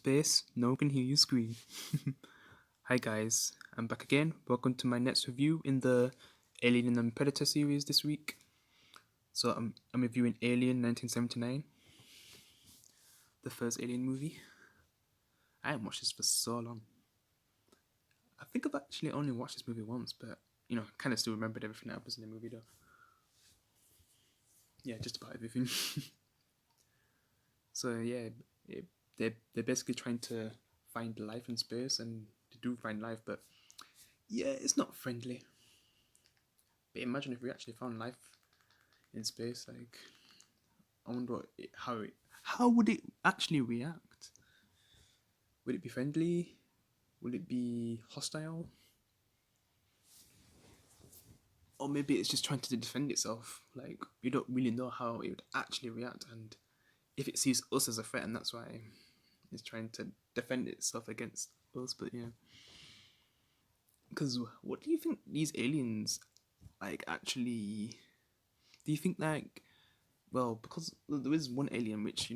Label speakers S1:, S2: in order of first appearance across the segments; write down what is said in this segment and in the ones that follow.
S1: space, no one can hear you scream. Hi guys, I'm back again. Welcome to my next review in the Alien and Predator series this week. So I'm reviewing Alien 1979, the first Alien movie. I haven't watched this for so long. I think I've actually only watched this movie once, but kind of still remembered everything that happens in the movie though. Yeah, just about everything. So yeah, they're basically trying to find life in space, and they do find life, but yeah, it's not friendly. But imagine if we actually found life in space. Like, I wonder how would it actually react? Would it be friendly? Would it be hostile? Or maybe it's just trying to defend itself. Like, we don't really know how it would actually react, and if it sees us as a threat, and that's why it's trying to defend itself against us. But yeah, because what do you think these aliens like actually? Do you think like, well, because there is one alien which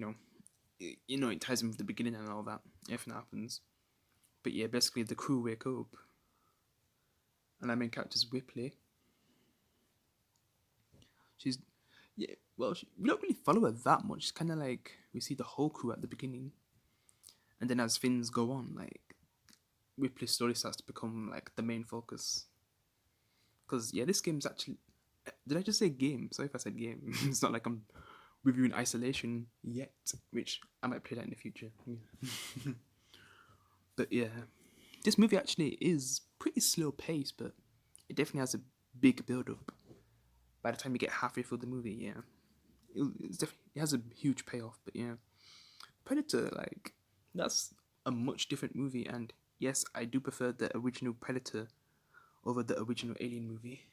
S1: it ties in with the beginning and all that. Everything happens, but yeah, basically the crew wake up, and our main character's Ripley. She's yeah, well, we don't really follow her that much. It's kind of like we see the whole crew at the beginning, and then as things go on, like Ripley's story starts to become like the main focus. Because yeah, this game's actually. Did I just say game? Sorry if I said game. It's not like I'm reviewing Isolation yet, which I might play that in the future. Yeah. But yeah, this movie actually is pretty slow paced, but it definitely has a big build up. By the time you get halfway through the movie, yeah, it has a huge payoff. But yeah, Predator, like, that's a much different movie, and yes, I do prefer the original Predator over the original Alien movie.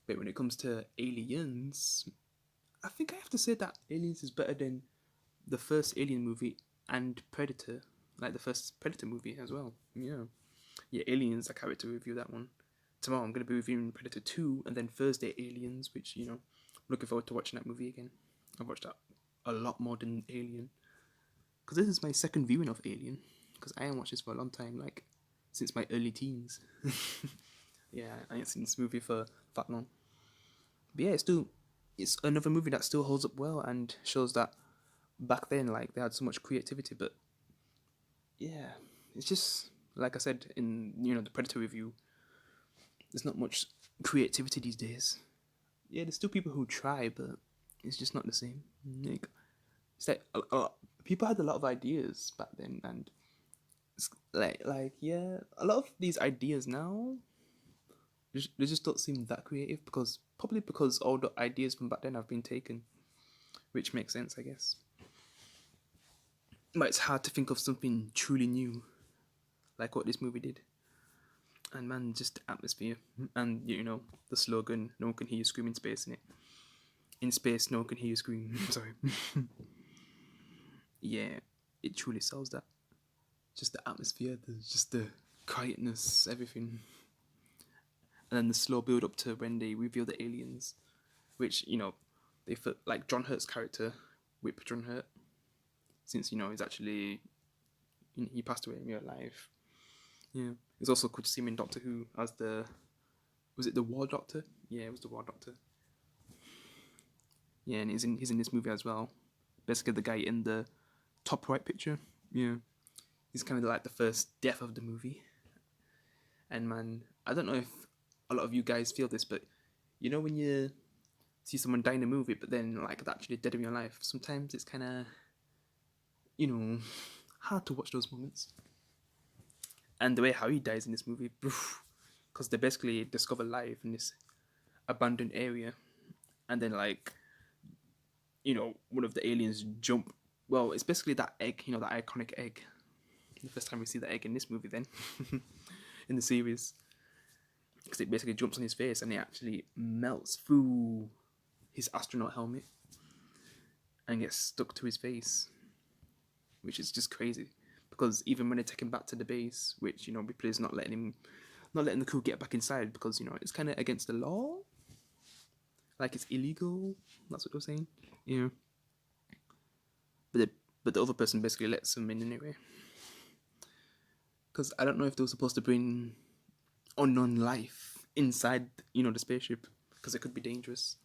S1: But when it comes to Aliens, I think I have to say that Aliens is better than the first Alien movie and Predator, like the first Predator movie as well. Yeah, Aliens. I can't wait to review that one. Tomorrow I'm going to be reviewing Predator 2, and then Thursday Aliens, which looking forward to watching that movie again. I've watched that a lot more than Alien, because this is my second viewing of Alien, because I haven't watched this for a long time, like since my early teens. Yeah, I ain't seen this movie for that long. But yeah, it's another movie that still holds up well and shows that back then, like, they had so much creativity. But yeah, it's just like I said in the Predator review, there's not much creativity these days. Yeah, there's still people who try, but it's just not the same. Like, it's like people had a lot of ideas back then, and it's like yeah, a lot of these ideas now they just don't seem that creative, because probably because all the ideas from back then have been taken, which makes sense, I guess. But it's hard to think of something truly new like what this movie did. And man, just the atmosphere and the slogan, "No one can hear you scream in space." In it, in space, no one can hear you scream. Sorry. Yeah, it truly sells that. Just the atmosphere, just the quietness, everything, and then the slow build up to when they reveal the aliens, which they felt like John Hurt's character, Whip John Hurt, since he's actually he passed away in real life. Yeah, it's also cool to see him in Doctor Who as the, was it the War Doctor? Yeah, it was the War Doctor. Yeah, and he's in this movie as well. Basically, the guy in the top right picture. Yeah, he's kind of like the first death of the movie. And man, I don't know if a lot of you guys feel this, but when you see someone die in a movie, but then like they're actually dead in real life, sometimes it's kind of you know hard to watch those moments. And the way how he dies in this movie, because they basically discover life in this abandoned area, and then like one of the aliens jump. Well, it's basically that egg, that iconic egg. The first time we see the egg in this movie, then in the series, because it basically jumps on his face and it actually melts through his astronaut helmet and gets stuck to his face, which is just crazy. Because even when they take him back to the base, which Ripley's not letting the crew get back inside, because it's kind of against the law, like it's illegal. That's what they're saying. Yeah, but but the other person basically lets them in anyway. Because I don't know if they were supposed to bring unknown life inside, the spaceship, because it could be dangerous.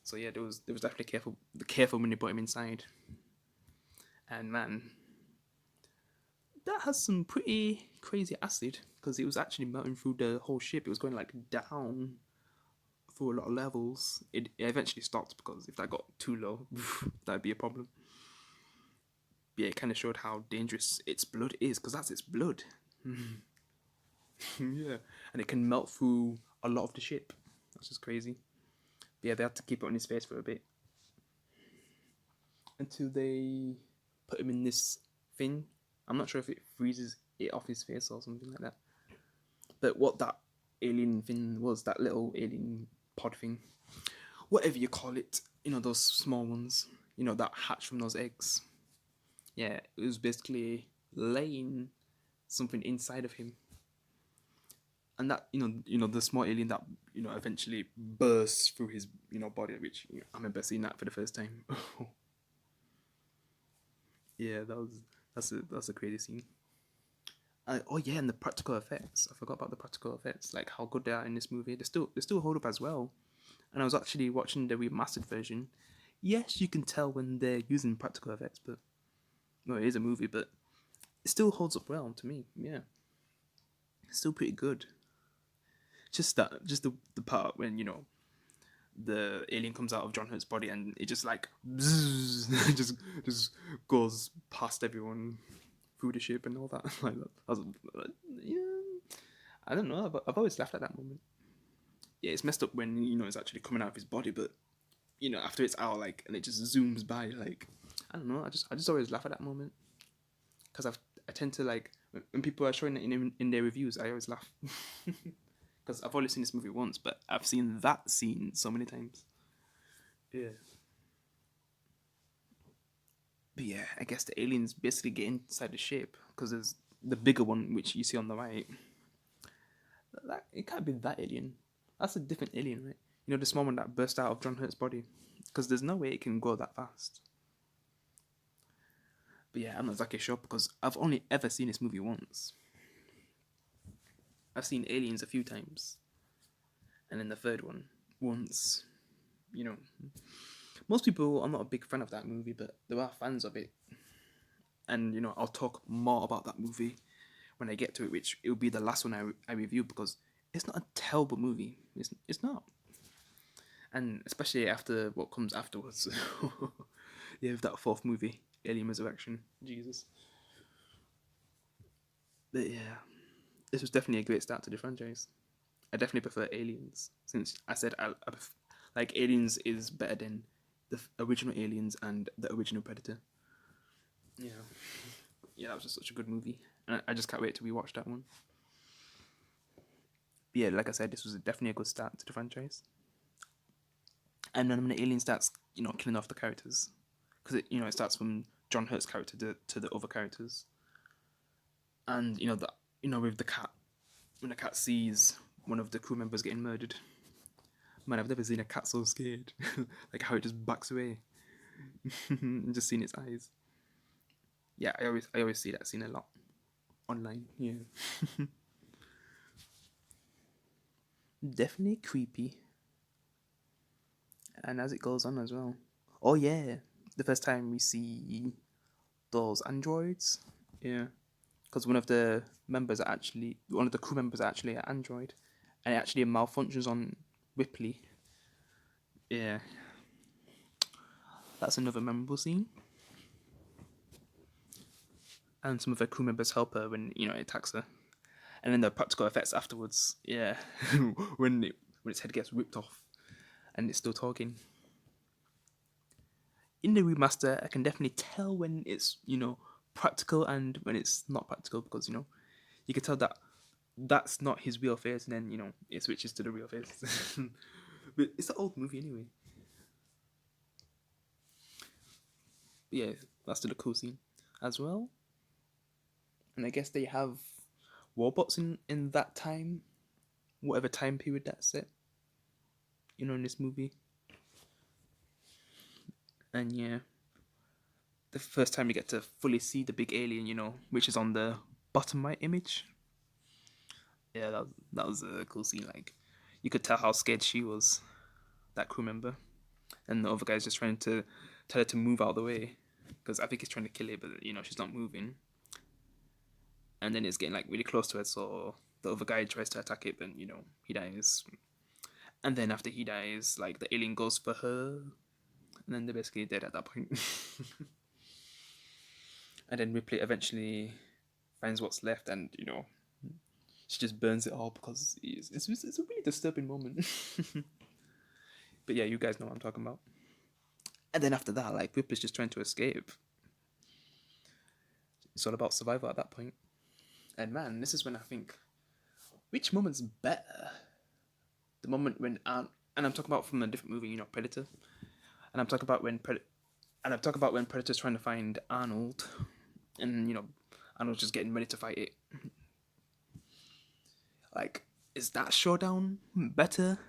S1: So yeah, there was definitely careful when they put him inside. And man, that has some pretty crazy acid because it was actually melting through the whole ship. It was going like down through a lot of levels. It eventually stopped because if that got too low, that'd be a problem. But yeah, it kind of showed how dangerous its blood is because that's its blood. Yeah, and it can melt through a lot of the ship. That's just crazy. But yeah, they had to keep it on his face for a bit until they put him in this thing. I'm not sure if it freezes it off his face or something like that. But what that alien thing was, that little alien pod thing, whatever you call it, those small ones, that hatch from those eggs. Yeah, it was basically laying something inside of him. And that, the small alien that, eventually bursts through his, body, which I remember seeing that for the first time. Yeah, that's a crazy scene. Oh yeah, and the practical effects. I forgot about the practical effects, like how good they are in this movie. They still hold up as well. And I was actually watching the remastered version. Yes, you can tell when they're using practical effects, but well, it is a movie, but it still holds up well to me. Yeah, it's still pretty good. Just the part when the alien comes out of John Hurt's body and it just like bzzz, just goes past everyone through the ship and all that. Like that. Yeah, I don't know. I've always laughed at that moment. Yeah, it's messed up when it's actually coming out of his body, but after it's out, like, and it just zooms by, like, I don't know. I just always laugh at that moment because I tend to like when people are showing it in their reviews. I always laugh because I've only seen this movie once, but I've seen that scene so many times. Yeah. But yeah, I guess the aliens basically get inside the ship because there's the bigger one which you see on the right. That it can't be that alien. That's a different alien, right? The small one that burst out of John Hurt's body. Because there's no way it can go that fast. But yeah, I'm not exactly sure because I've only ever seen this movie once. I've seen Aliens a few times, and then the third one once. You know, most people are not a big fan of that movie, but there are fans of it. And I'll talk more about that movie when I get to it, which it will be the last one I review because it's not a terrible movie. It's not, and especially after what comes afterwards. Yeah, with that fourth movie, Alien Resurrection. Jesus. But yeah, this was definitely a great start to the franchise. I definitely prefer Aliens since I said like Aliens is better than the original Aliens and the original Predator. Yeah, yeah, that was just such a good movie, and I just can't wait to rewatch that one. But yeah, like I said, this was definitely a good start to the franchise. And then when the Alien starts, killing off the characters, because it starts from John Hurt's character to the other characters, and with the cat, when the cat sees one of the crew members getting murdered. Man, I've never seen a cat so scared. Like how it just backs away. And just seeing its eyes. Yeah, I always see that scene a lot online. Yeah. Definitely creepy. And as it goes on as well. Oh yeah. The first time we see those androids. Yeah. Because one of the crew members are actually an android. And it actually malfunctions on Ripley. Yeah. That's another memorable scene. And some of her crew members help her when it attacks her. And then the practical effects afterwards, yeah, when its head gets ripped off and it's still talking. In the remaster, I can definitely tell when it's practical and when it's not practical because you can tell that that's not his real face, and then it switches to the real face. But it's an old movie anyway. But yeah, that's still a cool scene as well. And I guess they have robots in that time, whatever time period that's set. In this movie. And yeah, the first time you get to fully see the big alien, which is on the bottom right image. Yeah, that was a cool scene. Like, you could tell how scared she was, that crew member, and the other guy's just trying to tell her to move out of the way because I think he's trying to kill it, but she's not moving. And then it's getting like really close to her, so the other guy tries to attack it, but he dies. And then after he dies, like the alien goes for her, and then they're basically dead at that point. And then Ripley eventually finds what's left, and she just burns it all because it's a really disturbing moment. But yeah, you guys know what I'm talking about. And then after that, like Ripley's just trying to escape. It's all about survival at that point. And man, this is when I think, which moment's better? The moment when and I'm talking about from a different movie, Predator. And I'm talking about when Predator's trying to find Arnold, and Arnold's just getting ready to fight it. Like, is that showdown better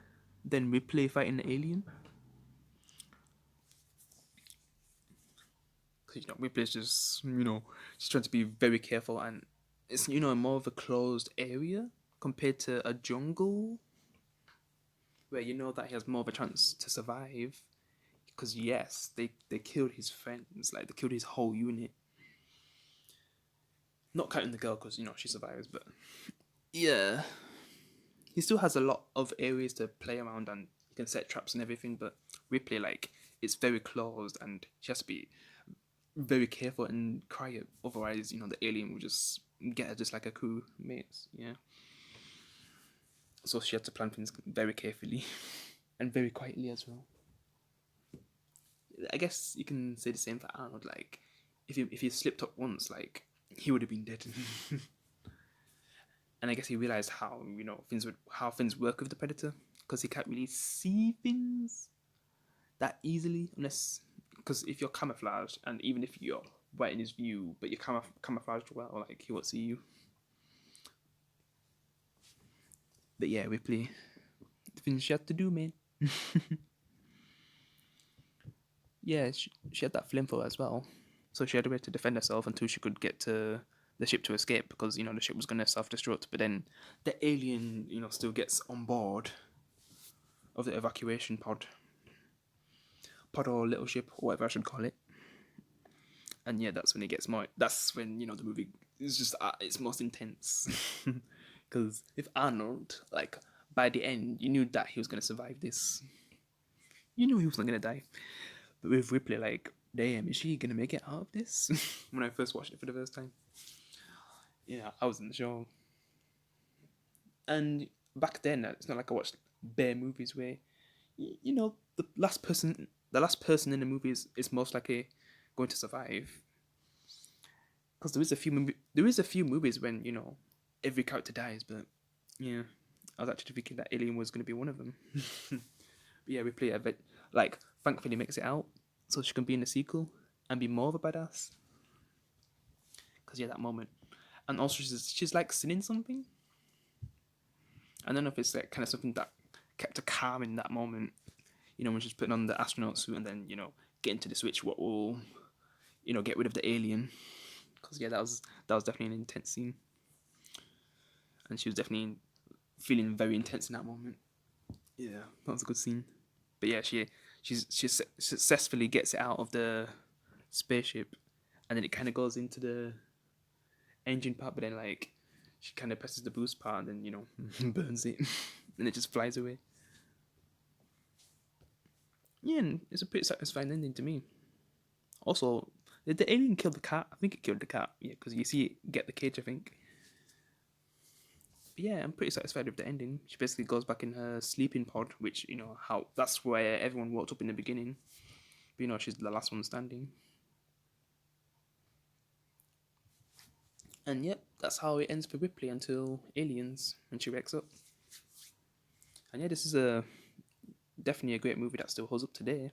S1: than Ripley fighting the alien? Because Ripley's just she's trying to be very careful, and it's more of a closed area compared to a jungle where that he has more of a chance to survive. Because yes, they killed his friends, like they killed his whole unit. Not counting the girl, because she survives, but yeah, he still has a lot of areas to play around, and he can set traps and everything. But Ripley, like, it's very closed, and she has to be very careful and quiet. Otherwise, the alien will just get her, just like her crew mates. Yeah. So she had to plan things very carefully and very quietly as well. I guess you can say the same for Arnold. Like, if he slipped up once, like, he would have been dead. And I guess he realized how things work with the Predator, because he can't really see things that easily unless, because if you're camouflaged, and even if you're right in his view, but you're camouflaged well, like, he won't see you. But yeah, Ripley, the things she had to do, man. Yeah, she had that flamethrower as well, so she had a way to defend herself until she could get to the ship to escape, because the ship was gonna self-destruct. But then the alien, still gets on board of the evacuation pod or little ship, or whatever I should call it. And yeah, that's when it gets more. That's when the movie is just at its most intense. Because if Arnold, like, by the end, you knew that he was gonna survive this. You knew he was not gonna die. But with Ripley, like, damn, is she gonna make it out of this? When I first watched it for the first time, yeah, I wasn't sure. And back then, it's not like I watched bare movies where, the last person in the movie is most likely going to survive. Because there is a few movies when every character dies, but yeah, I was actually thinking that Alien was going to be one of them. But yeah, Ripley, a bit, like, thankfully makes it out, so she can be in the sequel and be more of a badass. Because yeah, that moment, and also she's like singing something. I don't know if it's like kind of something that kept her calm in that moment. When she's putting on the astronaut suit, and then getting to the switch, what will get rid of the alien. Because yeah, that was definitely an intense scene, and she was definitely feeling very intense in that moment. Yeah, that was a good scene. But yeah, she successfully gets it out of the spaceship, and then it kind of goes into the engine part. But then, like, she kind of presses the boost part, and then burns it, and it just flies away. Yeah, and it's a pretty satisfying ending to me. Also, did the alien kill the cat? I think it killed the cat. Yeah, because you see it get the cage, I think. But yeah, I'm pretty satisfied with the ending. She basically goes back in her sleeping pod, which, how that's where everyone walked up in the beginning. But she's the last one standing. And yep, that's how it ends for Ripley until Aliens, when she wakes up. And yeah, this is definitely a great movie that still holds up today.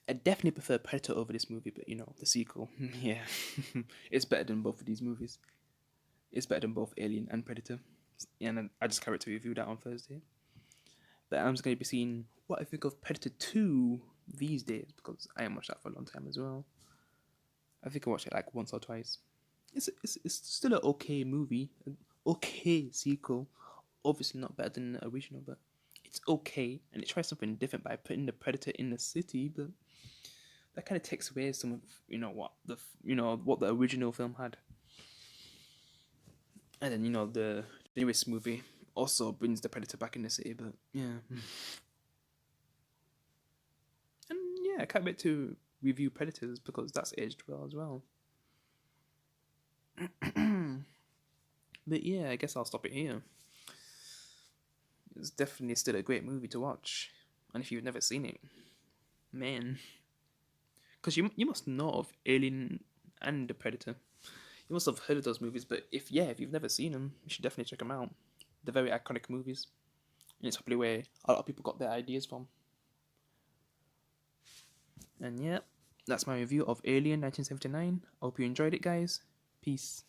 S1: I definitely prefer Predator over this movie, but the sequel, yeah, it's better than both of these movies. It's better than both Alien and Predator. And I just can't wait to review that on Thursday. But I'm just going to be seeing what I think of Predator 2, these days because I haven't watched that for a long time as well. I think I watched it like once or twice. It's still an okay movie, an okay sequel. Obviously not better than the original, but it's okay, and it tries something different by putting the Predator in the city, but that kind of takes away some of what the original film had. And then the newest movie also brings the Predator back in the city, but yeah. And yeah, I can't wait to review Predators because that's aged well as well. But yeah, I guess I'll stop it here. It's definitely still a great movie to watch, and if you've never seen it, man, because you must know of Alien and the Predator. You must have heard of those movies, but if you've never seen them, you should definitely check them out. They're very iconic movies, and it's probably where a lot of people got their ideas from. And yeah, that's my review of Alien 1979. I hope you enjoyed it, guys. Peace.